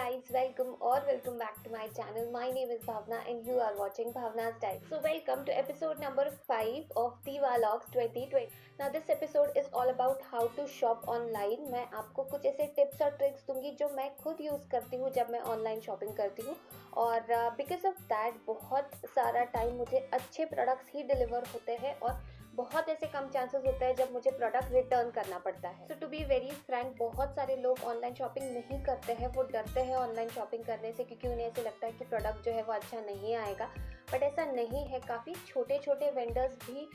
guys, welcome back to my channel. My name is Bhavna and you are watching Bhavna's Style. So welcome to episode number 5 of the Vlogs 2020. Now this episode is all about how to shop online. मैं आपको कुछ ऐसे tips और tricks दूंगी जो मैं खुद use करती हूँ जब मैं ऑनलाइन शॉपिंग करती हूँ और बिकॉज ऑफ दैट बहुत सारा टाइम मुझे अच्छे प्रोडक्ट्स ही डिलीवर होते हैं और बहुत ऐसे कम चांसेस होता है जब मुझे प्रोडक्ट रिटर्न करना पड़ता है। सो टू बी वेरी फ्रैंक, बहुत सारे लोग ऑनलाइन शॉपिंग नहीं करते हैं, वो डरते हैं ऑनलाइन शॉपिंग करने से क्योंकि उन्हें ऐसे लगता है कि प्रोडक्ट जो है वो अच्छा नहीं आएगा। बट ऐसा नहीं है। काफ़ी छोटे छोटे वेंडर्स भी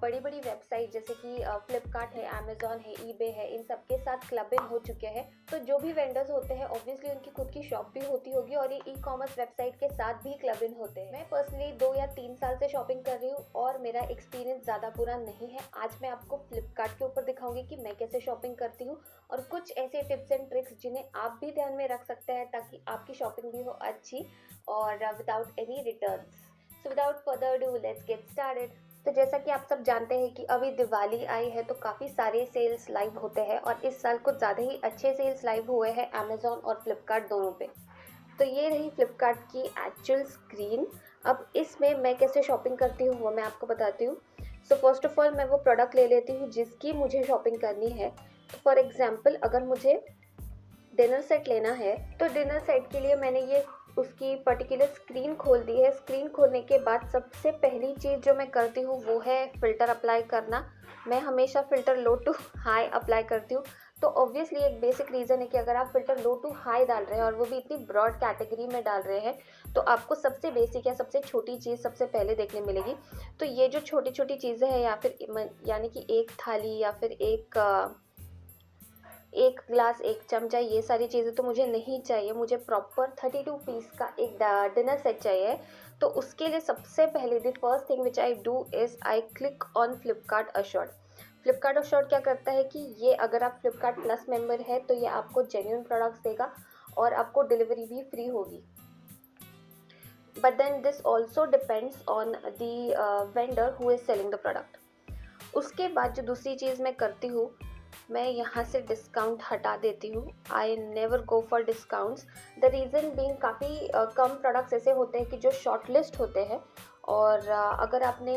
बड़ी बड़ी वेबसाइट जैसे कि फ्लिपकार्ट है, अमेजोन है, ईबे है, इन सब के साथ क्लब इन हो चुके हैं। तो जो भी वेंडर्स होते हैं ऑब्वियसली उनकी खुद की शॉप भी होती होगी और ये ई कॉमर्स वेबसाइट के साथ भी क्लब इन होते हैं। मैं पर्सनली 2 या 3 साल से शॉपिंग कर रही हूँ और मेरा एक्सपीरियंस ज़्यादा बुरा नहीं है। आज मैं आपको फ्लिपकार्ट के ऊपर दिखाऊंगी कि मैं कैसे शॉपिंग करती हूँ और कुछ ऐसे टिप्स एंड ट्रिक्स जिन्हें आप भी ध्यान में रख सकते हैं ताकि आपकी शॉपिंग भी हो अच्छी और without any returns. So without further do let's get started. तो जैसा कि आप सब जानते हैं कि अभी दिवाली आई है तो काफ़ी सारे सेल्स लाइव होते हैं और इस साल कुछ ज़्यादा ही अच्छे सेल्स लाइव हुए हैं अमेजोन और फ्लिपकार्ट दोनों पे। तो ये रही फ्लिपकार्ट की एक्चुअल स्क्रीन। अब इसमें मैं कैसे शॉपिंग करती हूँ वो मैं आपको बताती हूँ। सो फर्स्ट ऑफ ऑल मैं वो प्रोडक्ट ले लेती हूँ जिसकी मुझे शॉपिंग करनी है। तो फॉर एग्जाम्पल अगर मुझे डिनर सेट लेना है तो डिनर सेट के लिए मैंने ये उसकी पर्टिकुलर स्क्रीन खोल दी है। स्क्रीन खोलने के बाद सबसे पहली चीज़ जो मैं करती हूँ वो है फ़िल्टर अप्लाई करना। मैं हमेशा filter low to high apply करती हूँ। तो ऑब्वियसली एक बेसिक रीज़न है कि अगर आप फ़िल्टर लो टू हाई डाल रहे हैं और वो भी इतनी ब्रॉड कैटेगरी में डाल रहे हैं तो आपको सबसे बेसिक या सबसे छोटी चीज़ सबसे पहले देखने मिलेगी। तो ये जो छोटी छोटी चीज़ें हैं या फिर यानी कि एक थाली या फिर एक ग्लास, एक चमचा, ये सारी चीज़ें तो मुझे नहीं चाहिए। मुझे प्रॉपर 32 पीस का एक डिनर सेट चाहिए। तो उसके लिए सबसे पहले the first thing which I do is I click on Flipkart Assured. Flipkart Assured क्या करता है कि ये अगर आप फ्लिपकार्ट प्लस मेंबर है तो ये आपको जेन्युइन प्रोडक्ट्स देगा और आपको डिलीवरी भी फ्री होगी। But then this also depends on the vendor who is selling the product. उसके बाद जो दूसरी चीज़ मैं करती हूँ, मैं यहाँ से डिस्काउंट हटा देती हूँ। I never go for discounts. The reason being काफ़ी कम प्रोडक्ट्स ऐसे होते हैं कि जो शॉर्ट लिस्ट होते हैं और अगर आपने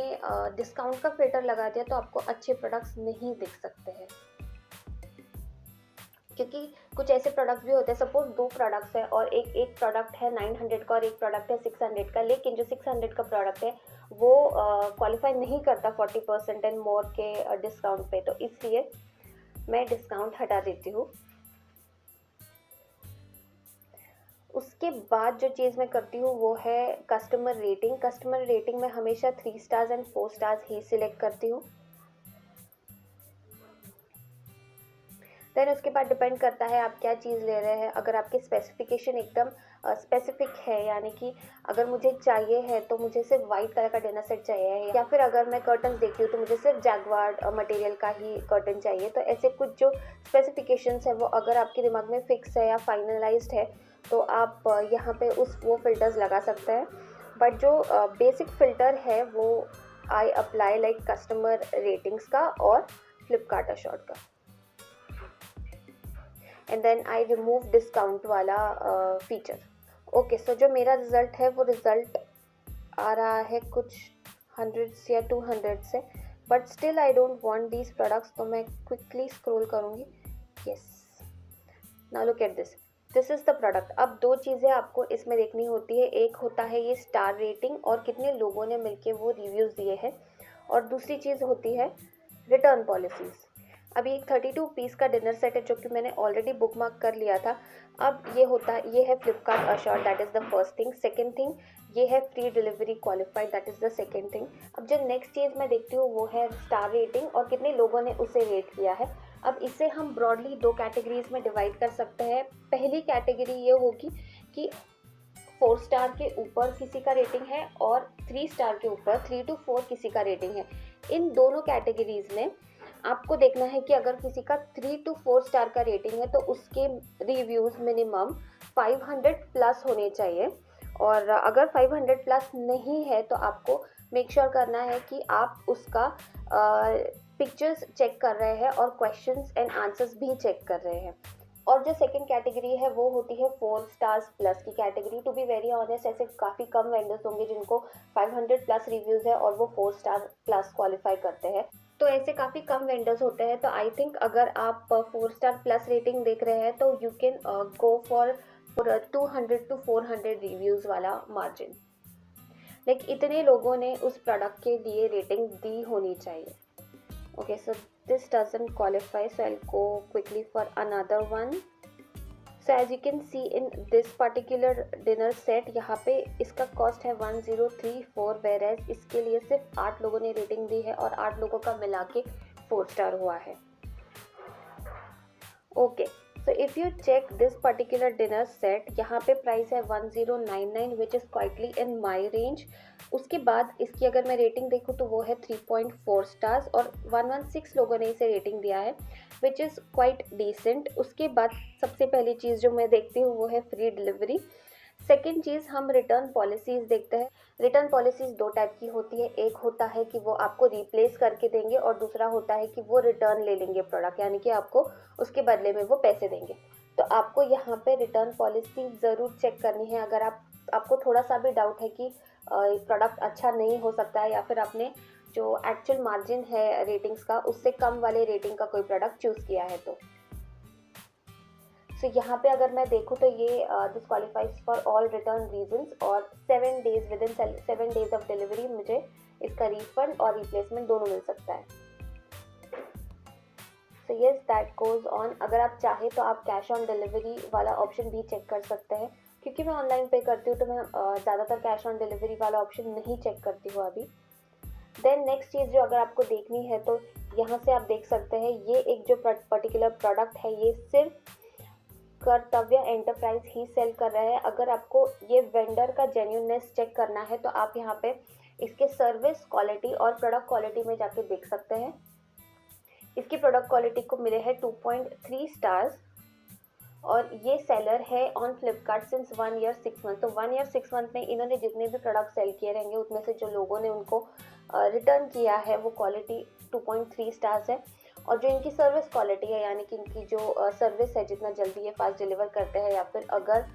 डिस्काउंट का फिल्टर लगा दिया तो आपको अच्छे प्रोडक्ट्स नहीं दिख सकते हैं क्योंकि कुछ ऐसे प्रोडक्ट्स भी होते हैं। सपोज 2 प्रोडक्ट्स है और एक प्रोडक्ट है 900 का और एक प्रोडक्ट है 600 का, लेकिन जो 600 का प्रोडक्ट है वो क्वालिफाई नहीं करता 40% एंड मोर के डिस्काउंट पे। तो इसलिए मैं डिस्काउंट हटा देती हूँ। उसके बाद जो चीज़ मैं करती हूँ वो है कस्टमर रेटिंग। कस्टमर रेटिंग में हमेशा 3 stars and 4 stars he select करती हूँ। देन उसके बाद डिपेंड करता है आप क्या चीज़ ले रहे हैं। अगर आपकी स्पेसिफिकेशन एकदम स्पेसिफिक है, यानी कि अगर मुझे चाहिए है तो मुझे सिर्फ वाइट कलर का डिनर सेट चाहिए, या फिर अगर मैं कर्टन्स देखती हूँ तो मुझे सिर्फ जैगवार मटेरियल का ही कर्टन चाहिए। तो ऐसे कुछ जो स्पेसिफिकेशंस है वो अगर आपके दिमाग में फिक्स है या फाइनलाइज्ड है तो आप यहाँ पे वो फ़िल्टर्स लगा सकते हैं। बट जो बेसिक फ़िल्टर है वो I apply like customer ratings का और फ्लिपकार्ट असोर्ड का। And then I remove discount वाला फीचर। ओके, सो जो मेरा रिज़ल्ट है वो रिज़ल्ट आ रहा है कुछ 100 या 200 से, but still I don't want these products. तो मैं क्विकली स्क्रॉल करूँगी। Yes, now look at this is the product. अब 2 चीज़ें आपको इसमें देखनी होती है। एक होता है ये स्टार रेटिंग और कितने लोगों ने मिलके वो रिव्यूज़ दिए हैं, और दूसरी चीज़ होती है रिटर्न पॉलिसीज़। अभी एक 32 पीस का डिनर सेट है जो कि मैंने ऑलरेडी बुक मार्क कर लिया था। अब ये है Flipkart Assured, that is the first thing. Second thing ये है free delivery qualified, that is the second thing. अब जो नेक्स्ट चीज़ मैं देखती हूँ वो है स्टार रेटिंग और कितने लोगों ने उसे रेट किया है। अब इसे हम ब्रॉडली 2 कैटेगरीज में डिवाइड कर सकते हैं। पहली कैटेगरी ये होगी कि 4 स्टार के ऊपर किसी का रेटिंग है और 3 स्टार के ऊपर 3 to 4 किसी का रेटिंग है। इन दोनों कैटेगरीज में आपको देखना है कि अगर किसी का 3 to 4 स्टार का रेटिंग है तो उसके रिव्यूज़ मिनिमम 500 प्लस होने चाहिए, और अगर 500 प्लस नहीं है तो आपको मेक श्योर करना है कि आप उसका पिक्चर्स चेक कर रहे हैं और क्वेश्चंस एंड आंसर्स भी चेक कर रहे हैं। और जो सेकंड कैटेगरी है वो होती है 4 स्टार्स प्लस की category. To be very honest, ऐसे काफ़ी कम वेंडर्स होंगे जिनको 500 प्लस रिव्यूज़ है और वो 4 स्टार प्लस क्वालिफाई करते हैं। तो ऐसे काफ़ी कम वेंडर्स होते हैं। तो आई थिंक अगर आप 4 स्टार प्लस रेटिंग देख रहे हैं तो you can go for 200 to 400 reviews वाला मार्जिन। लाइक इतने लोगों ने उस प्रोडक्ट के लिए रेटिंग दी होनी चाहिए। Okay, so this doesn't qualify, so I'll go quickly for another one. So as you can see in this particular dinner set, यहाँ पे इसका कॉस्ट है 1034, whereas इसके लिए सिर्फ 8 लोगों ने रेटिंग दी है और 8 लोगों का मिला के 4 स्टार हुआ है। Okay, so if you check this particular dinner set, यहाँ पे प्राइस है 1099 which is quietly in my range. उसके बाद इसकी अगर मैं रेटिंग देखूँ तो वो है 3.4 स्टार्स और 116 लोगों ने इसे रेटिंग दिया है विच इज़ क्वाइट डिसेंट। उसके बाद सबसे पहली चीज़ जो मैं देखती हूँ वो है फ्री डिलीवरी। सेकेंड चीज़ हम रिटर्न पॉलिसीज़ देखते हैं। रिटर्न पॉलिसीज़ 2 टाइप की होती है, एक होता है कि वो आपको रिप्लेस करके देंगे और दूसरा होता है कि वो रिटर्न ले लेंगे प्रोडक्ट, यानी कि आपको उसके बदले में वो पैसे देंगे। तो आपको यहाँ पे रिटर्न पॉलिसी ज़रूर चेक करनी है। अगर आपको थोड़ा सा भी डाउट है कि प्रोडक्ट अच्छा नहीं हो सकता है या फिर आपने जो एक्चुअल मार्जिन है रेटिंग्स का उससे कम वाले रेटिंग का कोई प्रोडक्ट चूज़ किया है तो यहाँ पे अगर मैं देखूँ तो ये this qualifies for all return reasons और 7 days with in 7 days of delivery मुझे इसका रिफंड और रिप्लेसमेंट दोनों मिल सकता है। So yes, that goes on. अगर आप चाहें तो आप कैश ऑन डिलीवरी वाला ऑप्शन भी चेक कर सकते हैं। क्योंकि मैं ऑनलाइन पे करती हूँ तो मैं ज़्यादातर कैश ऑन डिलीवरी वाला ऑप्शन नहीं चेक करती हूँ अभी। देन नेक्स्ट चीज़ जो अगर आपको देखनी है तो यहाँ से आप देख सकते हैं ये एक जो पर्टिकुलर प्रोडक्ट है ये सिर्फ कर्तव्य एंटरप्राइज ही सेल कर रहा है। अगर आपको ये वेंडर का जेन्यूननेस चेक करना है तो आप यहाँ पे इसके सर्विस क्वालिटी और प्रोडक्ट क्वालिटी में जाके देख सकते हैं। इसकी प्रोडक्ट क्वालिटी को मिले हैं 2.3 स्टार्स और ये सेलर है on Flipkart since 1 year 6 month. तो 1 ईयर 6 मंथ में इन्होंने जितने भी प्रोडक्ट सेल किए रहेंगे उसमें से जो लोगों ने उनको रिटर्न किया है वो क्वालिटी 2.3 स्टार्स है। और जो इनकी सर्विस क्वालिटी है यानी कि इनकी जो सर्विस है, जितना जल्दी ये फास्ट डिलीवर करते हैं, या फिर अगर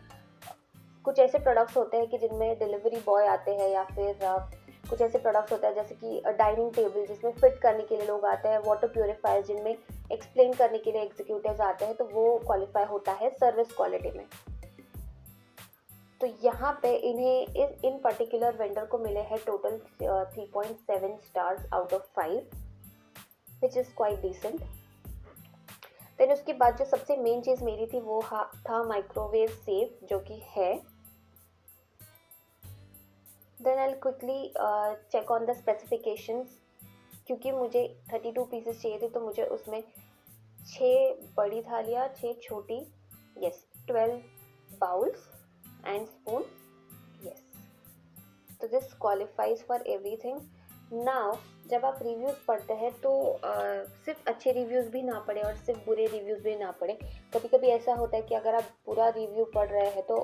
कुछ ऐसे प्रोडक्ट्स होते हैं कि जिनमें डिलीवरी बॉय आते हैं या फिर कुछ ऐसे प्रोडक्ट्स होते हैं जैसे कि डाइनिंग टेबल जिसमें फिट करने के लिए लोग आते हैं, वाटर प्योरीफायर जिनमें एक्सप्लेन करने के लिए एग्जीक्यूटिव्स आते हैं, तो वो क्वालिफाई होता है सर्विस क्वालिटी में। तो यहाँ पे इन्हें इन पर्टिकुलर वेंडर को मिले हैं total 3.7 stars out of 5 which is quite decent. Then उसके बाद जो सबसे मेन चीज़ मेरी थी वो था माइक्रोवेव सेफ, जो कि है। Then I quickly check on the specifications. क्योंकि मुझे 32 पीसेस चाहिए थे तो मुझे उसमें 6 बड़ी थालियाँ, 6 छोटी, 12 बाउल्स एंड स्पून, तो this qualifies for everything. Now जब आप रिव्यूज़ पढ़ते हैं तो सिर्फ अच्छे रिव्यूज़ भी ना पढ़े और सिर्फ बुरे रिव्यूज़ भी ना पढ़े। कभी कभी ऐसा होता है कि अगर आप पूरा रिव्यू पढ़ रहे हैं तो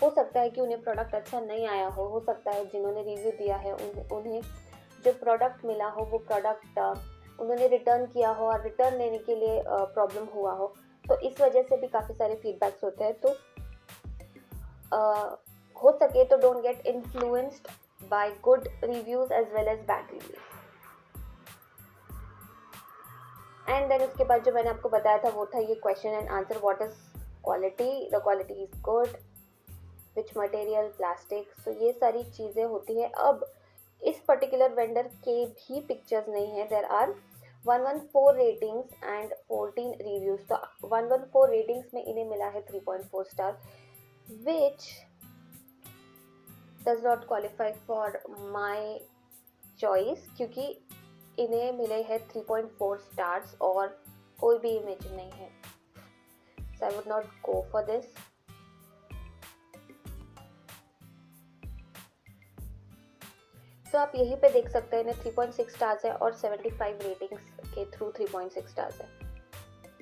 हो सकता है कि उन्हें प्रोडक्ट अच्छा नहीं आया हो सकता है जिन्होंने रिव्यू दिया है उन्हें जो प्रोडक्ट मिला हो वो प्रोडक्ट उन्होंने रिटर्न किया हो और रिटर्न लेने के लिए प्रॉब्लम हुआ हो। तो इस वजह से भी काफ़ी सारे फीडबैक्स होते हैं। तो हो सके तो don't get influenced by good reviews as well as bad reviews. And then उसके बाद जो मैंने आपको बताया था वो था ये question and answer, what is quality, the quality is good, which material, plastic. तो ये सारी चीज़ें होती है। अब इस पर्टिकुलर वेंडर के भी पिक्चर्स नहीं है। There are 114 ratings and 14 reviews. तो 114 रेटिंग्स में इन्हें मिला है 3.4 star which does not qualify for my choice, क्योंकि इन्हें मिले हैं 3.4 स्टार्स और कोई भी इमेज नहीं है। So I would not go for this. तो आप यहीं पे देख सकते हैं इन्हें 3.6 स्टार्स है और 75 रेटिंग्स के थ्रू 3.6 स्टार्स है।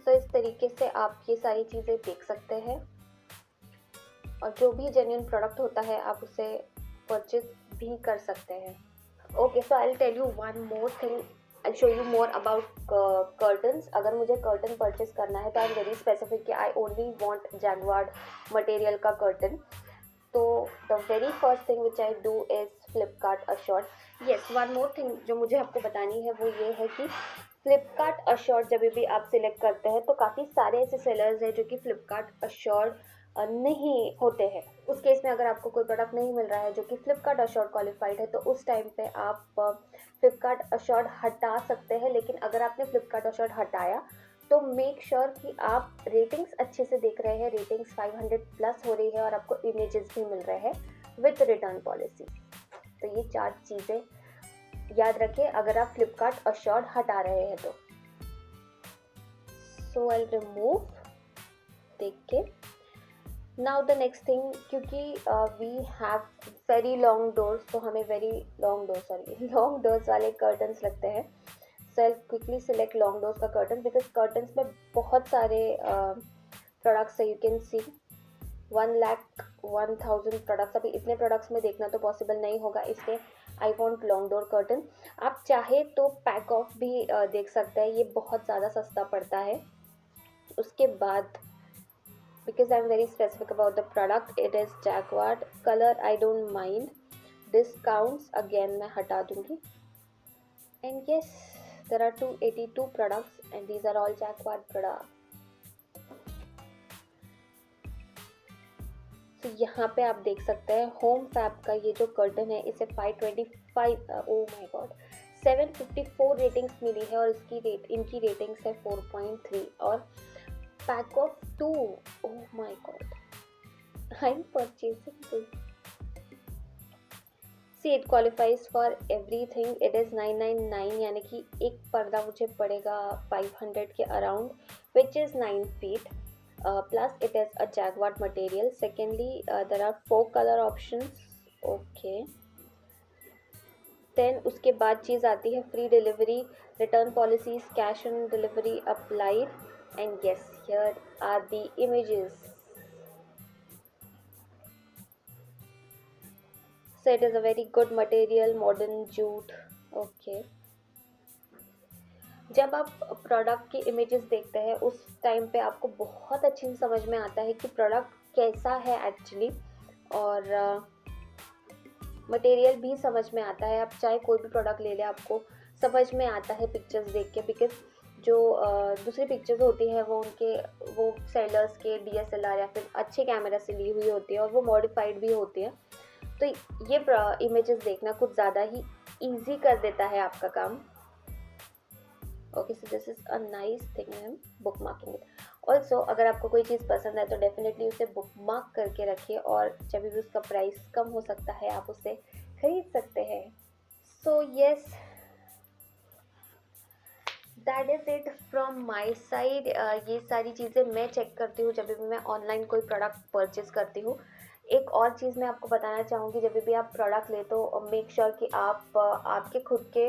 तो इस तरीके से आप ये सारी चीज़ें देख सकते हैं और जो भी जेन्युइन प्रोडक्ट होता है आप उसे परचेज भी कर सकते हैं। Okay, so I will tell you one more thing I show you more about curtains. अगर मुझे कर्टन परचेस करना है तो आई एम वेरी स्पेसिफिक कि I only want Jaguar material का कर्टन. तो the very first thing which I do is Flipkart assured. Yes, one more thing जो मुझे आपको बतानी है वो ये है कि फ्लिपकार्ट अश्योर्ड जब भी आप सिलेक्ट करते हैं तो काफ़ी सारे ऐसे सेलर्स हैं जो कि फ्लिपकार्ट अश्योर्ड नहीं होते हैं. उस केस में अगर आपको कोई प्रोडक्ट नहीं मिल रहा है जो कि फ्लिपकार्ट अश्योर्ड क्वालिफाइड है तो उस टाइम पे आप फ्लिपकार्ट अश्योर्ड हटा सकते हैं. लेकिन अगर आपने फ्लिपकार्ट अश्योर्ड हटाया तो मेक श्योर कि आप रेटिंग्स अच्छे से देख रहे हैं. रेटिंग्स 500 प्लस हो रही है और आपको इमेजेस भी मिल रहे हैं विथ रिटर्न पॉलिसी. तो ये 4 चीज़ें याद रखें अगर आप फ्लिपकार्ट अश्योर्ड हटा रहे हैं तो. सो आई रिमूव, देख के. नाउ द नेक्स्ट थिंग, क्योंकि we have very long doors तो हमें लॉन्ग डोर्स वाले कर्टन्स लगते हैं. So I quickly select long doors का कर्टन बिकॉज कर्टन्स में बहुत सारे प्रोडक्ट्स है. You can see 1,10,000 products. अभी इतने प्रोडक्ट्स में देखना तो पॉसिबल नहीं होगा, इसलिए I want long door curtain. आप चाहे तो पैक ऑफ भी देख सकते हैं, ये बहुत ज़्यादा सस्ता पड़ता है. उसके बाद because I'm very specific about the product, it is Jacquard. Color I don't mind. Discounts again मैं हटा दूंगी. And yes, there are 282 products and these are all Jacquard products. तो यहाँ पे आप देख सकते हैं होम फैब का ये जो कर्टन है इसे 525 ओ माय गॉड 754 रेटिंग्स मिली है और इनकी रेटिंग्स है 4.3 और pack of 2. Oh my god, I'm purchasing this. See, it qualifies for everything. It is 999 यानी कि एक पर्दा मुझे पड़ेगा 500 के around which is 9 feet. Plus it is a Jacquard material. Secondly, there are 4 color options. Okay. Then उसके बाद चीज़ आती है free delivery, return policies, cash on delivery applied. And yes, here are the images. So it is a very good material, modern jute. Okay. जब आप product की images देखते हैं उस टाइम पे आपको बहुत अच्छे से समझ में आता है कि प्रोडक्ट कैसा है एक्चुअली, और मटेरियल भी समझ में आता है. आप चाहे कोई भी प्रोडक्ट ले लें आपको समझ में आता है पिक्चर्स देख के, बिकॉज जो दूसरी पिक्चर्स होती है वो सेलर्स के DSLR या फिर अच्छे कैमरा से ली हुई होती है और वो मॉडिफाइड भी होती है. तो ये इमेजेस देखना कुछ ज़्यादा ही इजी कर देता है आपका काम. Okay, so this is a nice thing. I am book marking it. Also अगर आपको कोई चीज़ पसंद है तो डेफिनेटली उसे बुक मार्क करके रखिए और जब भी उसका प्राइस कम हो सकता है आप उसे खरीद सकते हैं. So yes, that is it from my side. ये सारी चीज़ें मैं चेक करती हूँ जब भी मैं ऑनलाइन कोई प्रोडक्ट परचेज़ करती हूँ. एक और चीज़ मैं आपको बताना चाहूँगी, जब भी आप प्रोडक्ट ले तो मेक श्योर कि आप आपके खुद के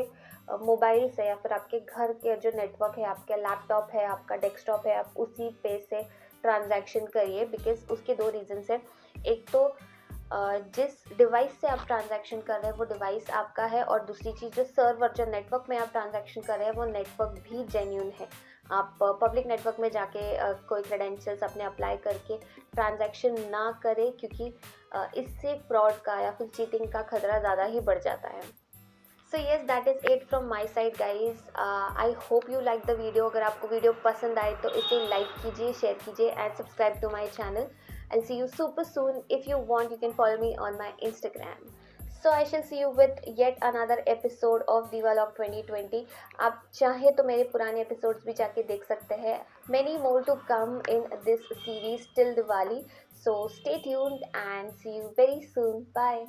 मोबाइल से या फिर आपके घर के जो नेटवर्क है, आपका लैपटॉप है, आपका डेस्कटॉप है, आप उसी पे से ट्रांजैक्शन करिए. बिकॉज उसके 2 रीज़न्स हैं. एक तो जिस डिवाइस से आप ट्रांजैक्शन कर रहे हैं वो डिवाइस आपका है, और दूसरी चीज़ जो सर्वर जो नेटवर्क में आप ट्रांजैक्शन कर रहे हैं वो नेटवर्क भी जेन्युइन है. आप पब्लिक नेटवर्क में जाके कोई क्रेडेंशियल्स अपने अप्लाई करके ट्रांजैक्शन ना करें, क्योंकि इससे फ्रॉड का या फिर चीटिंग का खतरा ज़्यादा ही बढ़ जाता है. So yes, that is it from my side guys. I hope you like the video. अगर आपको वीडियो पसंद आए तो इसे लाइक कीजिए, शेयर कीजिए and subscribe to my channel. I'll see you super soon. If you want, you can follow me on my Instagram. So I shall see you with yet another episode of Diwalog 2020. आप चाहे तो मेरे पुराने episodes भी जाके देख सकते हैं. Many more to come in this series till Diwali. So stay tuned and see you very soon. Bye.